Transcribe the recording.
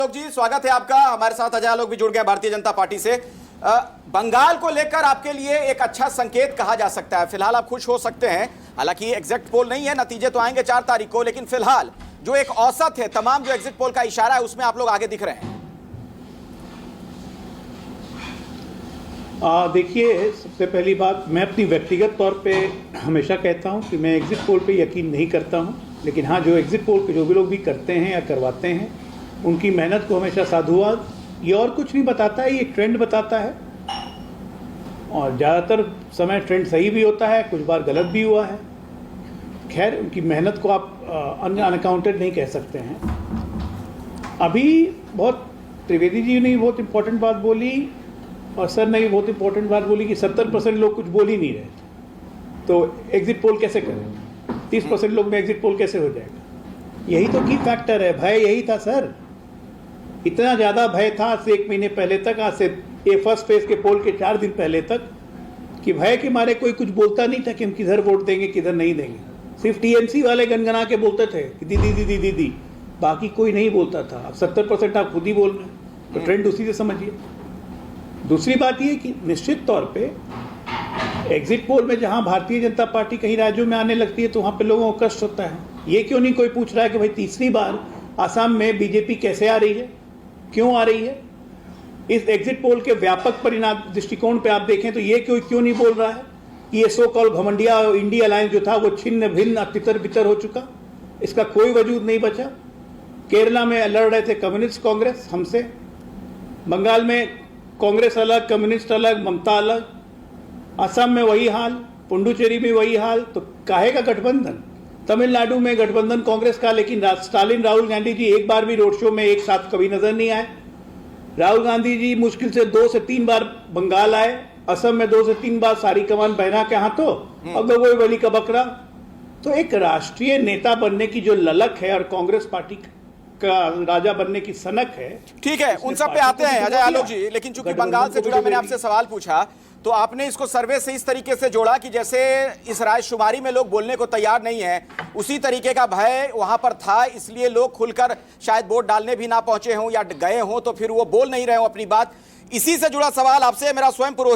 आलोक जी, स्वागत है आपका। हमारे साथ अजय आलोक भी जुड़ गए भारतीय जनता पार्टी से। बंगाल को लेकर आपके लिए एक अच्छा संकेत कहा जा सकता है। फिलहाल आप खुश हो सकते हैं, हालांकि एग्जैक्ट पोल नहीं है, नतीजे तो आएंगे 4 तारीख को, लेकिन फिलहाल जो एक औसत है, तमाम जो एग्जिट पोल का इशारा है, उसमें आप लोग आगे दिख रहे हैं। देखिए, सबसे पहली बात, मैं अपनी व्यक्तिगत तौर पे हमेशा कहता हूं कि मैं एग्जिट पोल पे यकीन नहीं करता हूं, लेकिन हाँ, जो एग्जिट पोल पे जो भी लोग भी करते हैं या करवाते हैं, उनकी मेहनत को हमेशा साधुवाद। ये और कुछ नहीं बताता है, ये ट्रेंड बताता है, और ज़्यादातर समय ट्रेंड सही भी होता है, कुछ बार गलत भी हुआ है। खैर, उनकी मेहनत को आप अनअकाउंटेड नहीं कह सकते हैं। अभी बहुत त्रिवेदी जी ने बहुत इंपॉर्टेंट बात बोली और सर ने भी बहुत इंपॉर्टेंट बात बोली कि 70% लोग कुछ बोल ही नहीं रहे, तो एग्जिट पोल कैसे करें? 30% लोग में एग्जिट पोल कैसे हो जाएगा? यही तो की फैक्टर है, भय यही था सर। इतना ज़्यादा भय था आज से 1 महीने पहले तक, आज से ये फर्स्ट फेज के पोल के 4 दिन पहले तक, कि भय के मारे कोई कुछ बोलता नहीं था कि हम किधर वोट देंगे किधर नहीं देंगे। सिर्फ टीएमसी वाले गनगना के बोलते थे कि दीदी दीदी दीदी, बाकी कोई नहीं बोलता था। अब 70% आप खुद ही बोल रहे हैं, तो ट्रेंड उसी से समझिए। दूसरी बात ये कि निश्चित तौर पे एग्जिट पोल में जहां भारतीय जनता पार्टी कई राज्यों में आने लगती है तो वहां पे लोगों को कष्ट होता है। ये क्यों नहीं कोई पूछ रहा है कि भाई तीसरी बार आसाम में बीजेपी कैसे आ रही है, क्यों आ रही है? इस एग्जिट पोल के व्यापक परिणाम दृष्टिकोण पे आप देखें तो ये क्यों नहीं बोल रहा है कि ये सो कॉल घमंडिया इंडिया अलायंस जो था वो छिन्न भिन्न तितर बितर हो चुका, इसका कोई वजूद नहीं बचा। केरला में लड़ रहे थे कम्युनिस्ट कांग्रेस हमसे, बंगाल में कांग्रेस अलग, कम्युनिस्ट अलग, ममता अलग, असम में वही हाल, पुडुचेरी में वही हाल, तो काहे का गठबंधन? तमिलनाडु में गठबंधन कांग्रेस का, लेकिन स्टालिन राहुल गांधी जी एक बार भी रोड शो में एक साथ कभी नजर नहीं आए। राहुल गांधी जी मुश्किल से 2 से 3 बार बंगाल आए, असम में 2 से 3 बार सारी कमान बहना के हाथों, अब वही बलि का बकरा। तो एक राष्ट्रीय नेता बनने की जो ललक है और कांग्रेस पार्टी का राजा बनने की सनक है, ठीक है, उन सब पे आते हैं अजय आलोक जी। लेकिन चूंकि बंगाल से जुड़ा मैंने आपसे सवाल पूछा, तो आपने इसको सर्वे से इस तरीके से जोड़ा कि जैसे इस रायशुमारी में लोग बोलने को तैयार नहीं है, उसी तरीके का भय वहां पर था, इसलिए लोग खुलकर शायद वोट डालने भी ना पहुंचे हों या गए हों, तो फिर वो बोल नहीं रहे हों अपनी बात। इसी से जुड़ा सवाल आपसे मेरा स्वयं पुरोहित